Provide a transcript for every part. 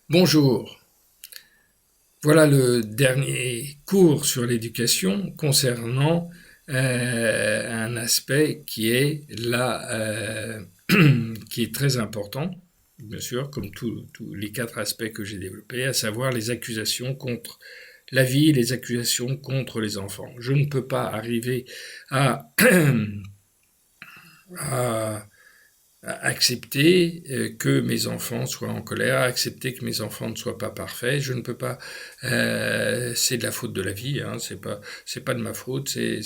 Bonjour, voilà le dernier cours sur l'éducation concernant un aspect qui est qui est très important, bien sûr, comme tous les quatre aspects que j'ai développés, à savoir les accusations contre la vie et les accusations contre les enfants. Je ne peux pas arriver à, à accepter que mes enfants soient en colère, accepter que mes enfants ne soient pas parfaits. Je ne peux pas. C'est de la faute de la vie. Hein, c'est pas de ma faute. C'est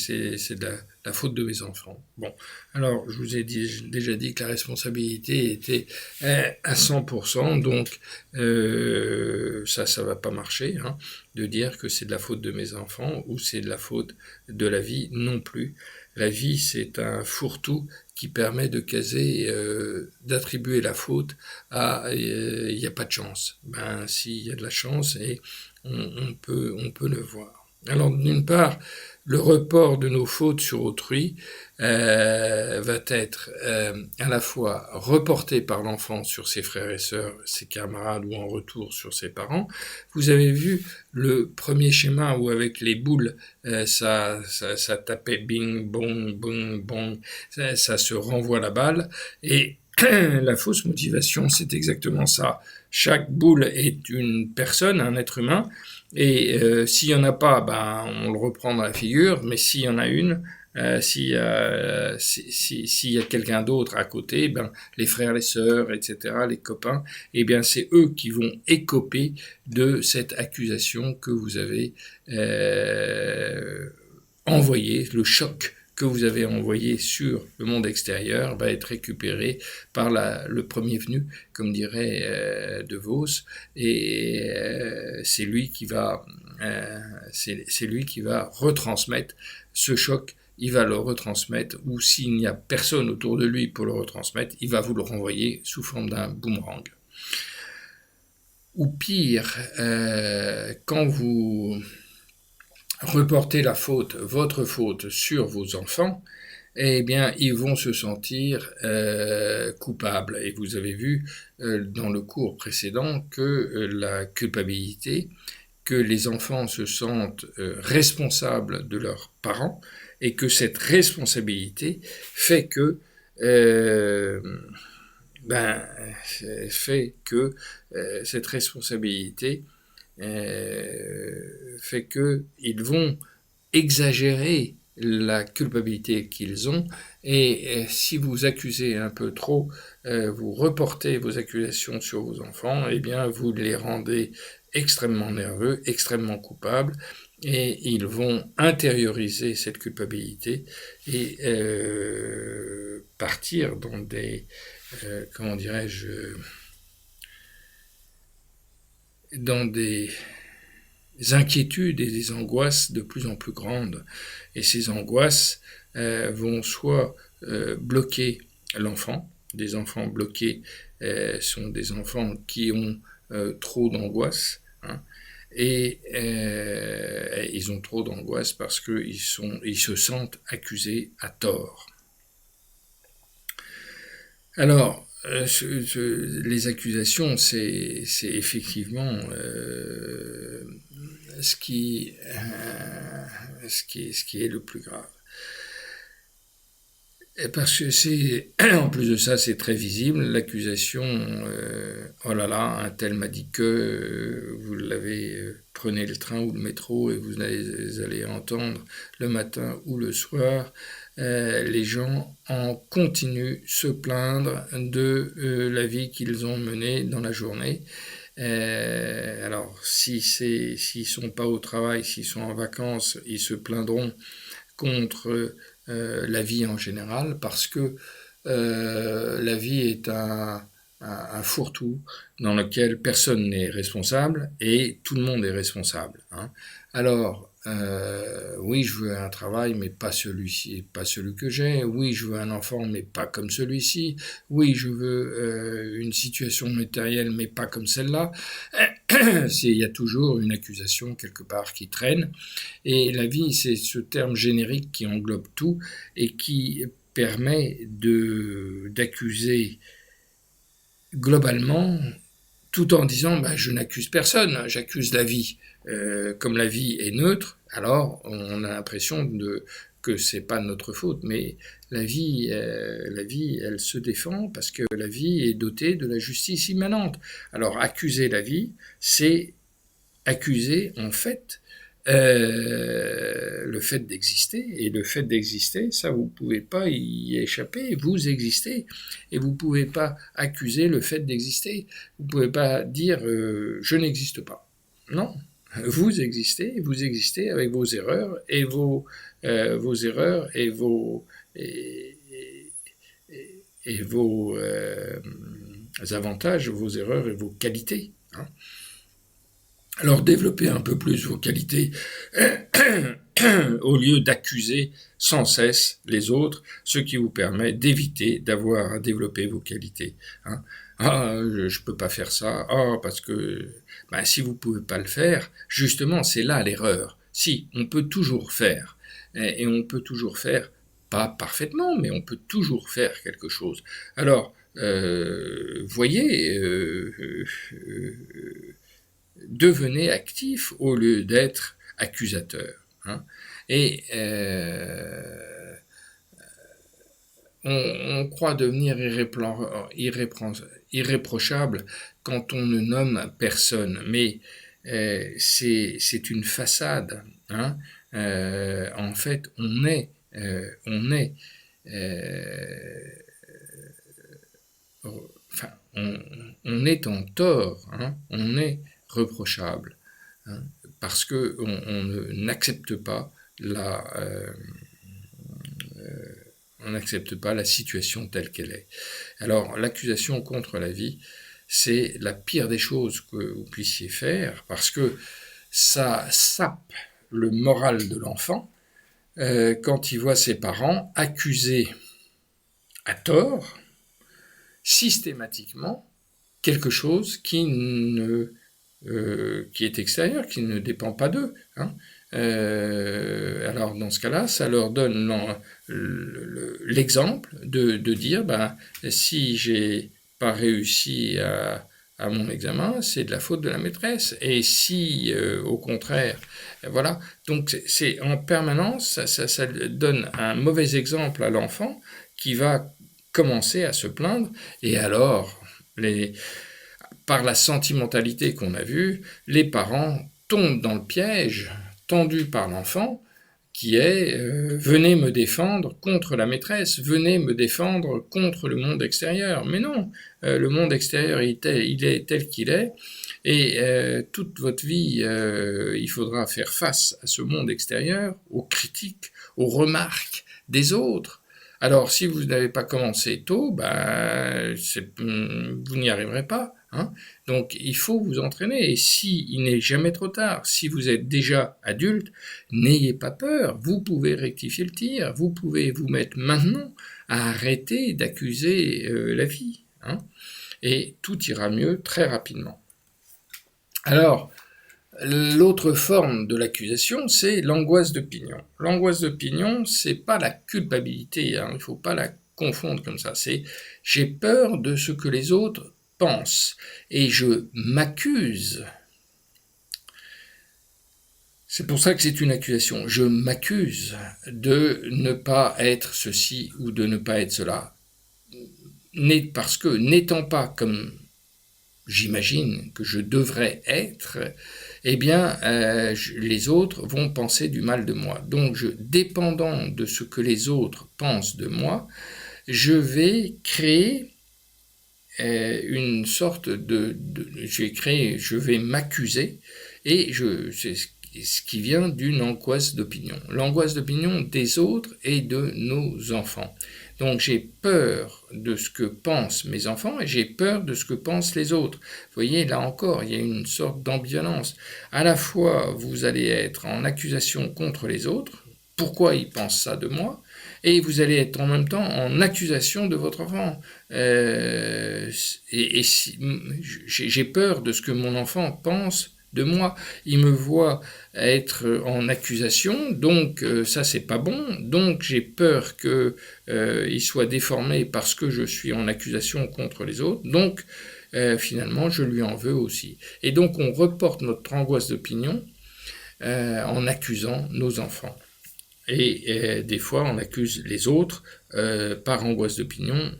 de la faute de mes enfants. Bon, alors je vous ai déjà dit que la responsabilité était à 100%. Donc ça va pas marcher. Hein, de dire que c'est de la faute de mes enfants ou c'est de la faute de la vie non plus. La vie, c'est un fourre-tout qui permet de caser, d'attribuer la faute à il n'y a pas de chance. Ben, s'il y a de la chance, et on peut le voir. Alors, d'une part, le report de nos fautes sur autrui va être à la fois reporté par l'enfant sur ses frères et sœurs, ses camarades ou en retour sur ses parents. Vous avez vu le premier schéma où avec les boules, ça tapait bing, bong, bong, bong, ça se renvoie la balle et la fausse motivation, c'est exactement ça. Chaque boule est une personne, un être humain, et s'il y en a pas, ben on le reprend dans la figure, mais s'il y en a une, s'il y a quelqu'un d'autre à côté, ben les frères, les sœurs, etc., les copains, eh bien c'est eux qui vont écoper de cette accusation que vous avez envoyée, le choc que vous avez envoyé sur le monde extérieur va être récupéré par le premier venu, comme dirait De Vos, et c'est lui qui va retransmettre ce choc. Il va le retransmettre, ou s'il n'y a personne autour de lui pour le retransmettre, il va vous le renvoyer sous forme d'un boomerang. Ou pire, quand vous reportez la faute, votre faute, sur vos enfants, eh bien, ils vont se sentir coupables. Et vous avez vu dans le cours précédent que la culpabilité, que les enfants se sentent responsables de leurs parents, et que cette responsabilité fait que euh, ben, fait que cette responsabilité fait que ils vont exagérer la culpabilité qu'ils ont et si vous accusez un peu trop, vous reportez vos accusations sur vos enfants, eh bien vous les rendez extrêmement nerveux, extrêmement coupables et ils vont intérioriser cette culpabilité et partir dans des, comment dirais-je, dans des inquiétudes et des angoisses de plus en plus grandes. Et ces angoisses vont soit bloquer l'enfant. Des enfants bloqués sont des enfants qui ont trop d'angoisse. Hein, et ils ont trop d'angoisse parce qu'ils se sentent accusés à tort. Alors, les accusations, c'est effectivement ce qui est le plus grave. Et parce que c'est, en plus de ça, c'est très visible, l'accusation, oh là là, un tel m'a dit que, vous l'avez, prenez le train ou le métro et vous allez entendre le matin ou le soir, les gens en continuent se plaindre de la vie qu'ils ont menée dans la journée. Alors, s'ils sont pas au travail, s'ils sont en vacances, ils se plaindront contre la vie en général, parce que la vie est un fourre-tout dans lequel personne n'est responsable et tout le monde est responsable. Hein. Alors, oui, je veux un travail, mais pas celui-ci, pas celui que j'ai. Oui, je veux un enfant, mais pas comme celui-ci. Oui, je veux une situation matérielle, mais pas comme celle-là. Il y a toujours une accusation quelque part qui traîne. Et la vie, c'est ce terme générique qui englobe tout et qui permet d'accuser globalement tout en disant je n'accuse personne, j'accuse la vie. Comme la vie est neutre, alors on a l'impression que c'est pas notre faute, mais la vie, elle se défend parce que la vie est dotée de la justice immanente. Alors accuser la vie, c'est accuser en fait le fait d'exister, et le fait d'exister, ça vous pouvez pas y échapper, vous existez, et vous pouvez pas accuser le fait d'exister, vous pouvez pas dire je n'existe pas, non, vous existez avec vos erreurs et vos erreurs et vos avantages, vos erreurs et vos qualités, hein. Alors développez un peu plus vos qualités au lieu d'accuser sans cesse les autres, ce qui vous permet d'éviter d'avoir à développer vos qualités, hein. Ah, je peux pas faire ça. Ah, parce que si vous pouvez pas le faire, justement, c'est là l'erreur. Si, on peut toujours faire, et on peut toujours faire, pas parfaitement, mais on peut toujours faire quelque chose. Alors, voyez, devenez actif au lieu d'être accusateur, hein. Et on croit devenir irréprochable quand on ne nomme personne, mais c'est une façade, hein. En fait, on est on est en tort, hein, on est reprochable, hein, parce que on n'accepte pas on n'accepte pas la situation telle qu'elle est. Alors, l'accusation contre la vie, c'est la pire des choses que vous puissiez faire, parce que ça sape le moral de l'enfant quand il voit ses parents accusés à tort, systématiquement, quelque chose qui est extérieur, qui ne dépend pas d'eux, hein. Alors dans ce cas-là, ça leur donne l'exemple de dire si j'ai pas réussi à mon examen, c'est de la faute de la maîtresse, et si au contraire, voilà, donc c'est en permanence, ça donne un mauvais exemple à l'enfant qui va commencer à se plaindre, et alors par la sentimentalité qu'on a vue, les parents tombent dans le piège tendu par l'enfant, qui est venez me défendre contre la maîtresse, venez me défendre contre le monde extérieur. Mais non, le monde extérieur il est tel qu'il est, et toute votre vie, il faudra faire face à ce monde extérieur, aux critiques, aux remarques des autres. Alors, si vous n'avez pas commencé tôt, vous n'y arriverez pas, hein. Donc, il faut vous entraîner. Et il n'est jamais trop tard, si vous êtes déjà adulte, n'ayez pas peur. Vous pouvez rectifier le tir. Vous pouvez vous mettre maintenant à arrêter d'accuser la vie, hein. Et tout ira mieux très rapidement. Alors, l'autre forme de l'accusation, c'est l'angoisse d'opinion. L'angoisse d'opinion, c'est pas la culpabilité, hein, il faut pas la confondre comme ça. C'est j'ai peur de ce que les autres pensent et je m'accuse. C'est pour ça que c'est une accusation. Je m'accuse de ne pas être ceci ou de ne pas être cela. Parce que n'étant pas comme j'imagine que je devrais être, eh bien, les autres vont penser du mal de moi. Donc, dépendant de ce que les autres pensent de moi, je vais créer une sorte je vais m'accuser, et c'est ce qui vient d'une angoisse d'opinion. L'angoisse d'opinion des autres et de nos enfants. Donc j'ai peur de ce que pensent mes enfants et j'ai peur de ce que pensent les autres. Vous voyez, là encore, il y a une sorte d'ambivalence. À la fois, vous allez être en accusation contre les autres, pourquoi ils pensent ça de moi, et vous allez être en même temps en accusation de votre enfant. J'ai peur de ce que mon enfant pense de moi. Il me voit être en accusation, donc ça c'est pas bon, donc j'ai peur qu'il soit déformé parce que je suis en accusation contre les autres, donc finalement je lui en veux aussi. Et donc on reporte notre angoisse d'opinion en accusant nos enfants. Et des fois on accuse les autres par angoisse d'opinion.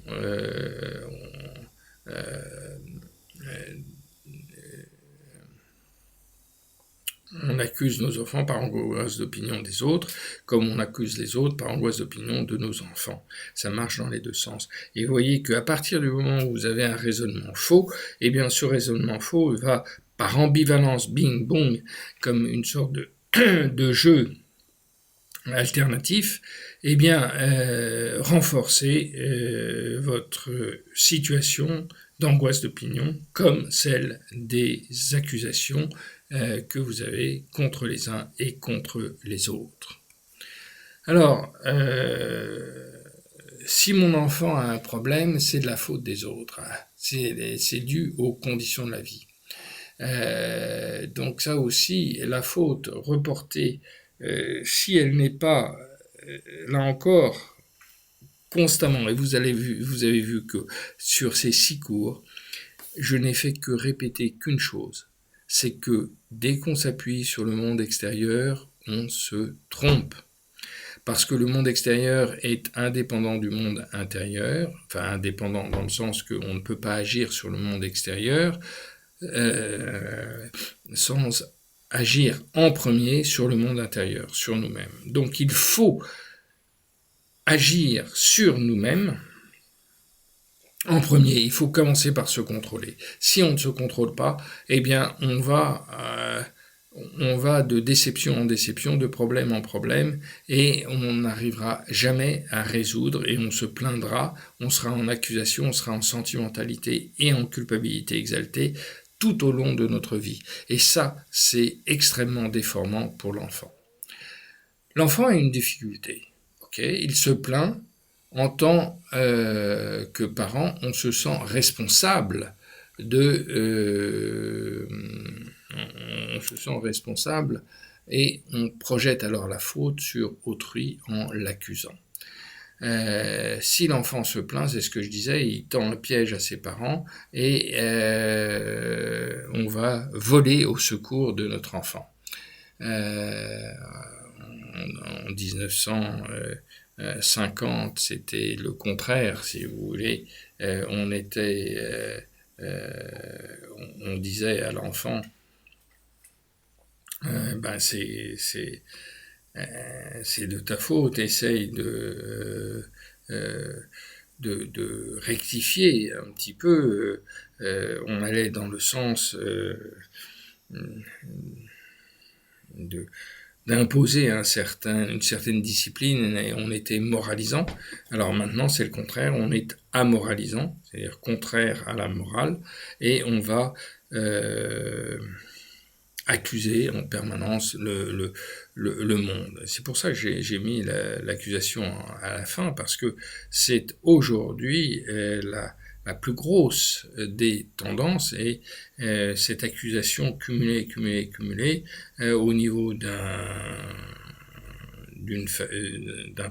On accuse nos enfants par angoisse d'opinion des autres, comme on accuse les autres par angoisse d'opinion de nos enfants. Ça marche dans les deux sens. Et vous voyez qu'à partir du moment où vous avez un raisonnement faux, eh bien ce raisonnement faux va, par ambivalence, bing, bong, comme une sorte de jeu alternatif, eh bien renforcer votre situation d'angoisse d'opinion comme celle des accusations que vous avez contre les uns et contre les autres. Alors, si mon enfant a un problème, c'est de la faute des autres. C'est dû aux conditions de la vie. Donc ça aussi, la faute reportée, si elle n'est pas, là encore, constamment, et vous avez vu que sur ces 6 cours, je n'ai fait que répéter qu'une chose, c'est que dès qu'on s'appuie sur le monde extérieur, on se trompe. Parce que le monde extérieur est indépendant du monde intérieur, enfin indépendant dans le sens qu'on ne peut pas agir sur le monde extérieur sans agir en premier sur le monde intérieur, sur nous-mêmes. Donc il faut agir sur nous-mêmes. En premier, il faut commencer par se contrôler. Si on ne se contrôle pas, eh bien, on va de déception en déception, de problème en problème, et on n'arrivera jamais à résoudre, et on se plaindra, on sera en accusation, on sera en sentimentalité et en culpabilité exaltée tout au long de notre vie. Et ça, c'est extrêmement déformant pour l'enfant. L'enfant a une difficulté. Il se plaint. En tant que parent, on se sent responsable on se sent responsable et on projette alors la faute sur autrui en l'accusant. Si l'enfant se plaint, c'est ce que je disais, il tend un piège à ses parents et on va voler au secours de notre enfant. En 1950, c'était le contraire, si vous voulez. On disait à l'enfant, c'est de ta faute, essaye de rectifier un petit peu. On allait dans le sens d'imposer une certaine discipline, et on était moralisant. Alors maintenant, c'est le contraire, on est amoralisant, c'est-à-dire contraire à la morale, et on va accuser en permanence le monde. C'est pour ça que j'ai mis l'accusation à la fin, parce que c'est aujourd'hui la plus grosse des tendances, et cette accusation cumulée au niveau d'un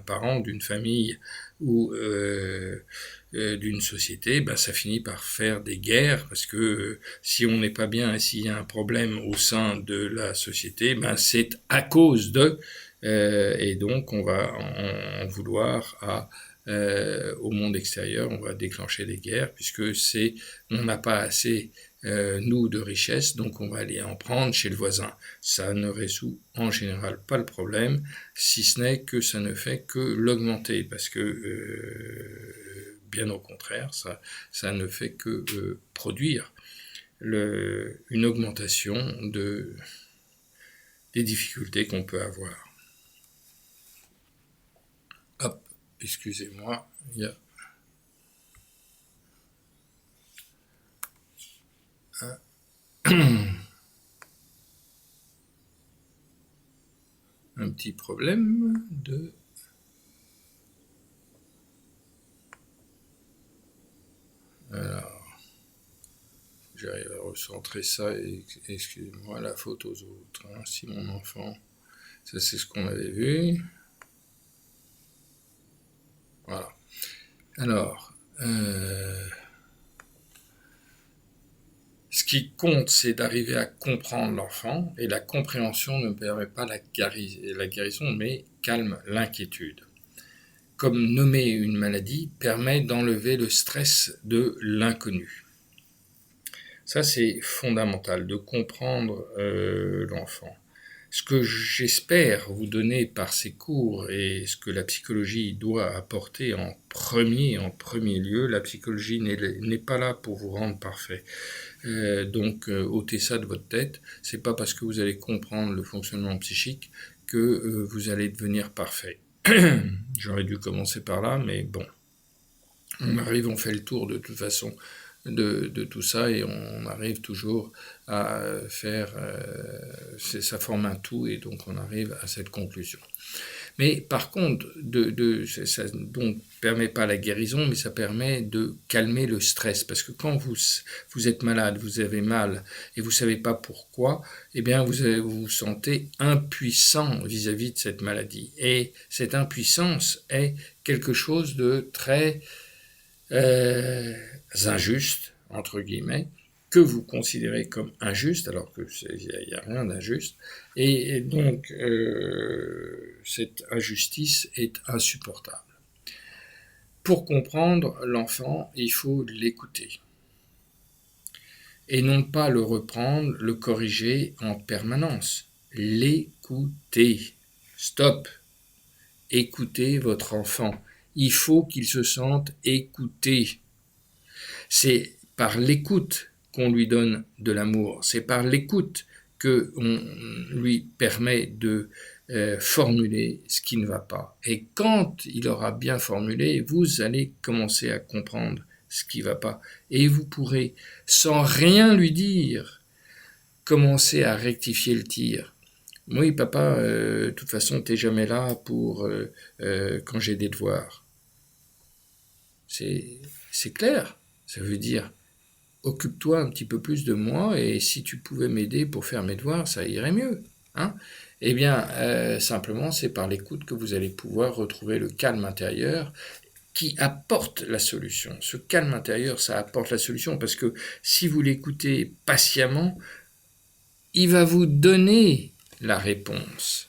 parent, d'une famille ou d'une société, ça finit par faire des guerres, parce que si on n'est pas bien et s'il y a un problème au sein de la société, c'est à cause de, et donc on va en vouloir au monde extérieur, on va déclencher des guerres, puisque on n'a pas assez nous de richesse, donc on va aller en prendre chez le voisin. Ça ne résout en général pas le problème, si ce n'est que ça ne fait que l'augmenter, parce que bien au contraire, ça ne fait que produire une augmentation des difficultés qu'on peut avoir. Hop, excusez-moi, il y a un petit problème de... Alors, j'arrive à recentrer ça, et excusez-moi, la faute aux autres. Si mon enfant... Ça, c'est ce qu'on avait vu. Voilà. Alors, qui compte, c'est d'arriver à comprendre l'enfant, et la compréhension ne permet pas la guérison, mais calme l'inquiétude. Comme nommer une maladie permet d'enlever le stress de l'inconnu. Ça, c'est fondamental, de comprendre l'enfant. Ce que j'espère vous donner par ces cours et ce que la psychologie doit apporter en premier lieu, la psychologie n'est pas là pour vous rendre parfait. Donc ôtez ça de votre tête. C'est pas parce que vous allez comprendre le fonctionnement psychique que vous allez devenir parfait. J'aurais dû commencer par là, mais bon. On fait le tour de toute façon de tout ça et on arrive toujours à faire... ça forme un tout et donc on arrive à cette conclusion. Mais par contre, ça donc permet pas la guérison, mais ça permet de calmer le stress. Parce que quand vous êtes malade, vous avez mal et vous savez pas pourquoi, eh bien vous vous sentez impuissant vis-à-vis de cette maladie. Et cette impuissance est quelque chose de très injuste, entre guillemets, que vous considérez comme injuste, alors que il n'y a rien d'injuste, et donc cette injustice est insupportable. Pour comprendre l'enfant, il faut l'écouter, et non pas le reprendre, le corriger en permanence. L'écouter. Stop. Écoutez votre enfant. Il faut qu'il se sente écouté. C'est par l'écoute qu'on lui donne de l'amour. C'est par l'écoute qu'on lui permet de formuler ce qui ne va pas. Et quand il aura bien formulé, vous allez commencer à comprendre ce qui ne va pas. Et vous pourrez, sans rien lui dire, commencer à rectifier le tir. Oui, papa, de toute façon, t'es jamais là pour quand j'ai des devoirs. C'est clair. Ça veut dire, occupe-toi un petit peu plus de moi et si tu pouvais m'aider pour faire mes devoirs, ça irait mieux. Hein? Eh bien, simplement, c'est par l'écoute que vous allez pouvoir retrouver le calme intérieur qui apporte la solution. Ce calme intérieur, ça apporte la solution parce que si vous l'écoutez patiemment, il va vous donner la réponse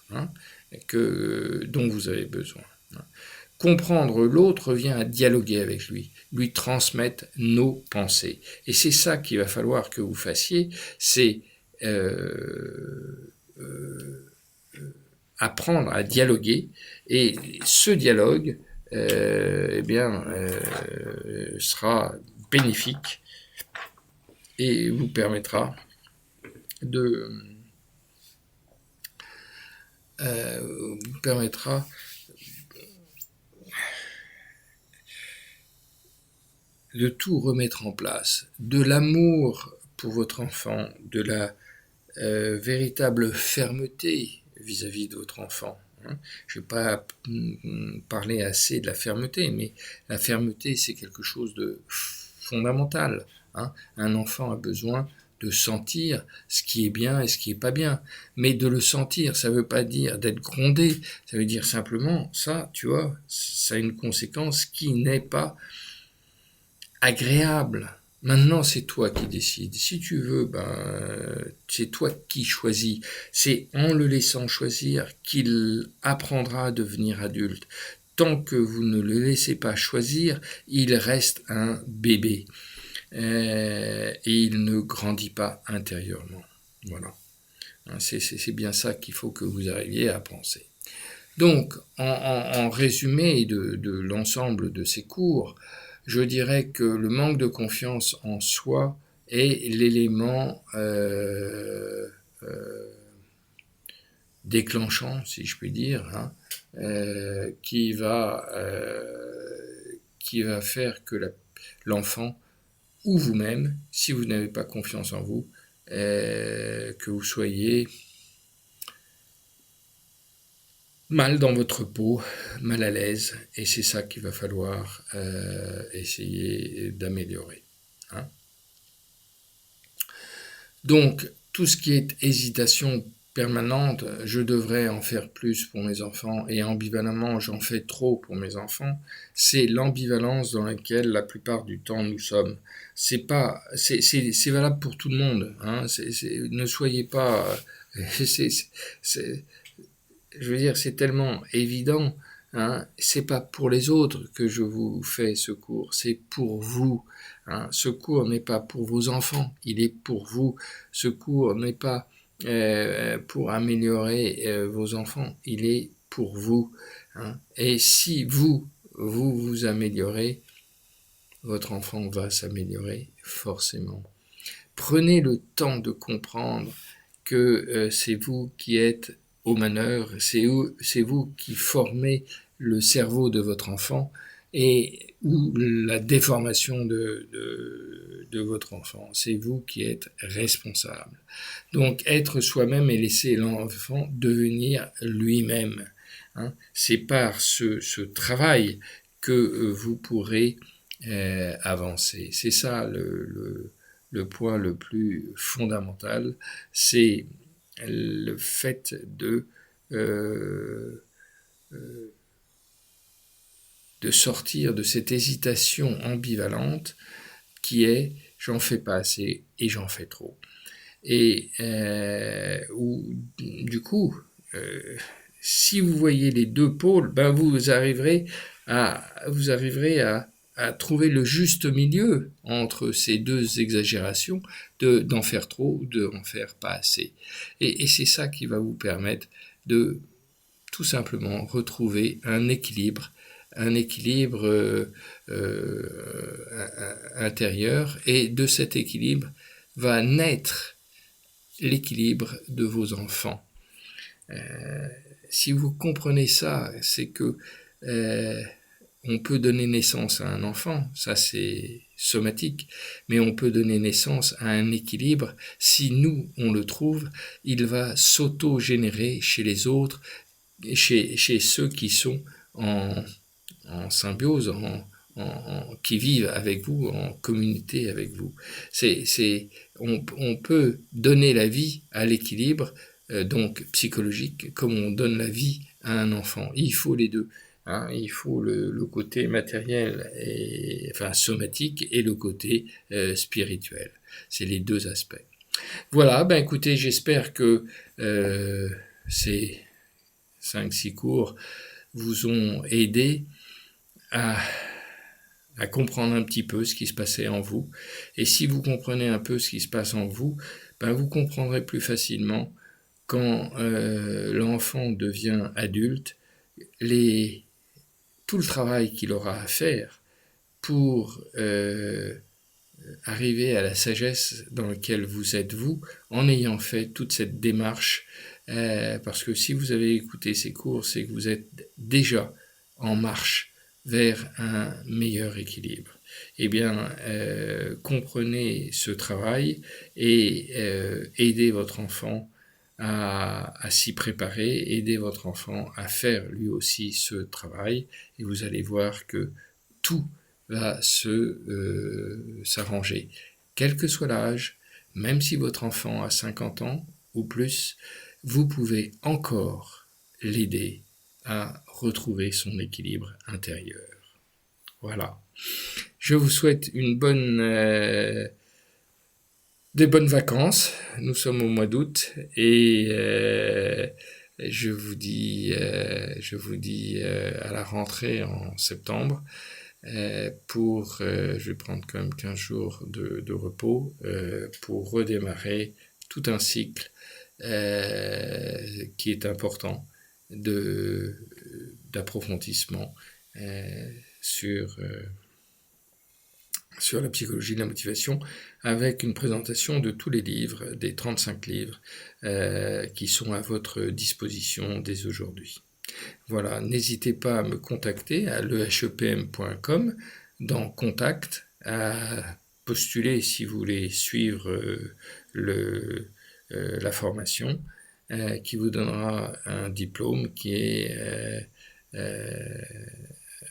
dont vous avez besoin. Comprendre l'autre revient à dialoguer avec lui transmettre nos pensées. Et c'est ça qu'il va falloir que vous fassiez, c'est apprendre à dialoguer. Et ce dialogue sera bénéfique et vous permettra de tout remettre en place, de l'amour pour votre enfant, de la véritable fermeté vis-à-vis de votre enfant. Je ne vais pas parler assez de la fermeté, mais la fermeté, c'est quelque chose de fondamental. Un enfant a besoin de sentir ce qui est bien et ce qui est pas bien. Mais de le sentir, ça veut pas dire d'être grondé, ça veut dire simplement, ça, tu vois, ça a une conséquence qui n'est pas agréable. Maintenant, c'est toi qui décides. Si tu veux, c'est toi qui choisis. C'est en le laissant choisir qu'il apprendra à devenir adulte. Tant que vous ne le laissez pas choisir, il reste un bébé. Et il ne grandit pas intérieurement. Voilà. C'est bien ça qu'il faut que vous arriviez à penser. Donc, en résumé de l'ensemble de ces cours, je dirais que le manque de confiance en soi est l'élément déclenchant, si je puis dire, qui va faire que l'enfant ou vous-même, si vous n'avez pas confiance en vous, que vous soyez mal dans votre peau, mal à l'aise, et c'est ça qu'il va falloir essayer d'améliorer. Donc, tout ce qui est hésitation permanente, je devrais en faire plus pour mes enfants et ambivalemment j'en fais trop pour mes enfants, c'est l'ambivalence dans laquelle la plupart du temps nous sommes. C'est valable pour tout le monde, hein. Ne soyez pas, c'est, c'est, je veux dire, c'est tellement évident, hein. C'est pas pour les autres que je vous fais ce cours, c'est pour vous, hein. Ce cours n'est pas pour vos enfants, il est pour vous. Ce cours n'est pas pour améliorer vos enfants, il est pour vous, hein. Et si vous améliorez, votre enfant va s'améliorer forcément. Prenez le temps de comprendre que c'est vous qui êtes aux manœuvres, c'est vous qui formez le cerveau de votre enfant et ou la déformation de votre enfant. C'est vous qui êtes responsable. Donc être soi-même et laisser l'enfant devenir lui-même, hein. C'est par ce travail que vous pourrez avancer. C'est ça le point le plus fondamental, c'est le fait euh, de sortir de cette hésitation ambivalente qui est j'en fais pas assez et j'en fais trop. Et où, du coup, si vous voyez les deux pôles, ben vous arriverez à trouver le juste milieu entre ces deux exagérations, d'en faire trop ou d'en faire pas assez. Et c'est ça qui va vous permettre de tout simplement retrouver un équilibre intérieur, et de cet équilibre va naître l'équilibre de vos enfants. Si vous comprenez ça, c'est que on peut donner naissance à un enfant, ça c'est somatique, mais on peut donner naissance à un équilibre. Si nous, on le trouve, il va s'auto-générer chez les autres, chez ceux qui sont en symbiose, qui vivent avec vous, en communauté avec vous. On peut donner la vie à l'équilibre, donc psychologique, comme on donne la vie à un enfant. Il faut les deux, hein. Il faut le côté matériel, enfin somatique, et le côté spirituel. C'est les deux aspects. Voilà, ben écoutez, j'espère que ces 5-6 cours vous ont aidé à comprendre un petit peu ce qui se passait en vous. Et si vous comprenez un peu ce qui se passe en vous, ben vous comprendrez plus facilement quand l'enfant devient adulte, tout le travail qu'il aura à faire pour arriver à la sagesse dans laquelle vous êtes vous, en ayant fait toute cette démarche, parce que si vous avez écouté ces cours, c'est que vous êtes déjà en marche vers un meilleur équilibre. Eh bien, comprenez ce travail et aidez votre enfant à s'y préparer, aidez votre enfant à faire lui aussi ce travail, et vous allez voir que tout va s'arranger. Quel que soit l'âge, même si votre enfant a 50 ans ou plus, vous pouvez encore l'aider à retrouver son équilibre intérieur. Voilà. Je vous souhaite des bonnes vacances. Nous sommes au mois d'août et je vous dis à la rentrée en septembre. Je vais prendre quand même 15 jours de repos pour redémarrer tout un cycle qui est important d'approfondissement sur la psychologie de la motivation, avec une présentation de tous les livres, des 35 livres qui sont à votre disposition dès aujourd'hui. Voilà, n'hésitez pas à me contacter à lehepm.com dans Contact, à postuler si vous voulez suivre la formation qui vous donnera un diplôme qui est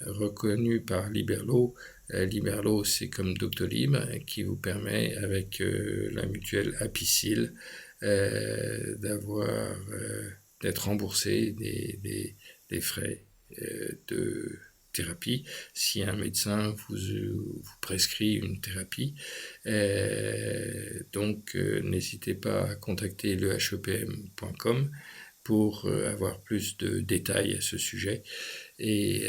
reconnu par Liberlo. Liberlo, c'est comme Doctolib, qui vous permet, avec la mutuelle Apicil, d'être remboursé des frais de thérapie si un médecin vous prescrit une thérapie. Donc n'hésitez pas à contacter le hepm.com pour avoir plus de détails à ce sujet et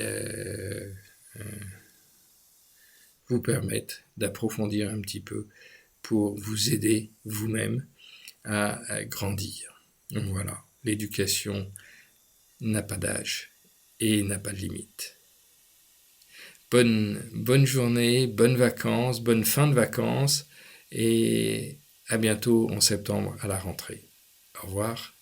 vous permettre d'approfondir un petit peu pour vous aider vous-même à grandir. Donc voilà, l'éducation n'a pas d'âge et n'a pas de limite. Bonne journée, bonnes vacances, bonne fin de vacances et à bientôt en septembre à la rentrée. Au revoir.